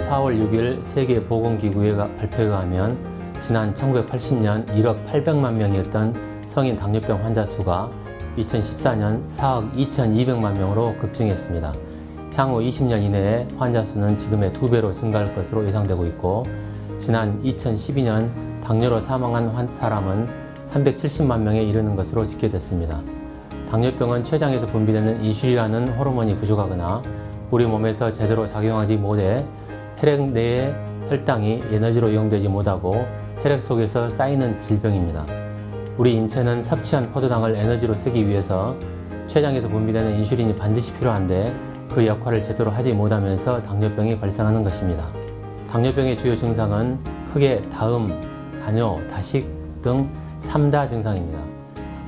4월 6일 세계보건기구의 발표에 의하면 지난 1980년 1억 800만 명이었던 성인 당뇨병 환자 수가 2014년 4억 2200만 명으로 급증했습니다. 향후 20년 이내에 환자 수는 지금의 2배로 증가할 것으로 예상되고 있고, 지난 2012년 당뇨로 사망한 사람은 370만 명에 이르는 것으로 집계됐습니다. 당뇨병은 췌장에서 분비되는 인슐린이라는 호르몬이 부족하거나 우리 몸에서 제대로 작용하지 못해 혈액 내의 혈당이 에너지로 이용되지 못하고 혈액 속에서 쌓이는 질병입니다. 우리 인체는 섭취한 포도당을 에너지로 쓰기 위해서 췌장에서 분비되는 인슐린이 반드시 필요한데 그 역할을 제대로 하지 못하면서 당뇨병이 발생하는 것입니다. 당뇨병의 주요 증상은 크게 다음, 다뇨, 다식 등 3다 증상입니다.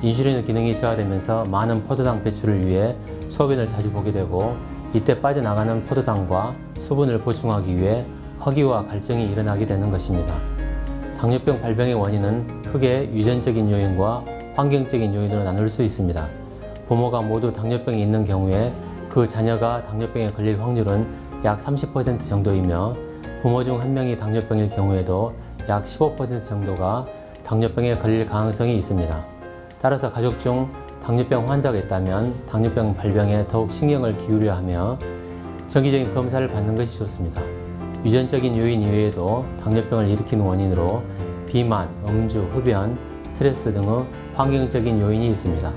인슐린의 기능이 저하되면서 많은 포도당 배출을 위해 소변을 자주 보게 되고, 이때 빠져나가는 포도당과 수분을 보충하기 위해 허기와 갈증이 일어나게 되는 것입니다. 당뇨병 발병의 원인은 크게 유전적인 요인과 환경적인 요인으로 나눌 수 있습니다. 부모가 모두 당뇨병이 있는 경우에 그 자녀가 당뇨병에 걸릴 확률은 약 30% 정도이며, 부모 중 한 명이 당뇨병일 경우에도 약 15% 정도가 당뇨병에 걸릴 가능성이 있습니다. 따라서 가족 중 당뇨병 환자가 있다면 당뇨병 발병에 더욱 신경을 기울여야 하며 정기적인 검사를 받는 것이 좋습니다. 유전적인 요인 이외에도 당뇨병을 일으키는 원인으로 비만, 음주, 흡연, 스트레스 등의 환경적인 요인이 있습니다.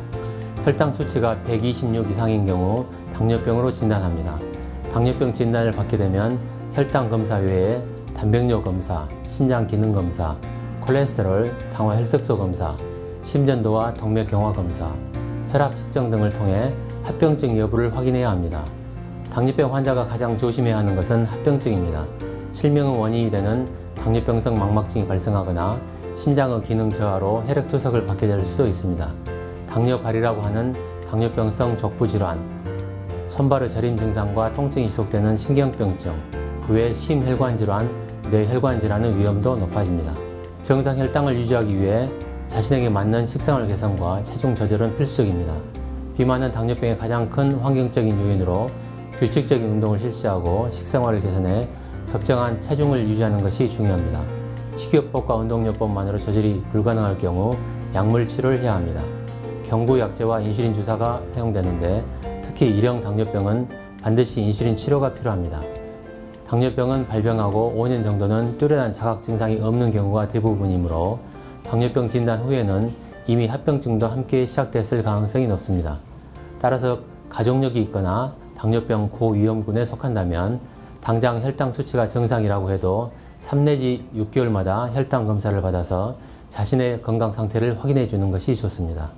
혈당 수치가 126 이상인 경우 당뇨병으로 진단합니다. 당뇨병 진단을 받게 되면 혈당 검사 외에 단백뇨 검사, 신장 기능 검사, 콜레스테롤, 당화 혈색소 검사, 심전도와 동맥경화 검사, 혈압 측정 등을 통해 합병증 여부를 확인해야 합니다. 당뇨병 환자가 가장 조심해야 하는 것은 합병증입니다. 실명의 원인이 되는 당뇨병성 망막증이 발생하거나 신장의 기능 저하로 혈액 투석을 받게 될 수도 있습니다. 당뇨발이라고 하는 당뇨병성 족부질환, 손발의 저림 증상과 통증이 지속되는 신경병증, 그 외 심혈관질환, 뇌혈관질환의 위험도 높아집니다. 정상 혈당을 유지하기 위해 자신에게 맞는 식생활 개선과 체중 조절은 필수적입니다. 비만은 당뇨병의 가장 큰 환경적인 요인으로 규칙적인 운동을 실시하고 식생활을 개선해 적정한 체중을 유지하는 것이 중요합니다. 식이요법과 운동요법만으로 조절이 불가능할 경우 약물 치료를 해야 합니다. 경구약제와 인슐린 주사가 사용되는데, 특히 일형 당뇨병은 반드시 인슐린 치료가 필요합니다. 당뇨병은 발병하고 5년 정도는 뚜렷한 자각 증상이 없는 경우가 대부분이므로 당뇨병 진단 후에는 이미 합병증도 함께 시작됐을 가능성이 높습니다. 따라서 가족력이 있거나 당뇨병 고위험군에 속한다면 당장 혈당 수치가 정상이라고 해도 3 내지 6개월마다 혈당 검사를 받아서 자신의 건강 상태를 확인해 주는 것이 좋습니다.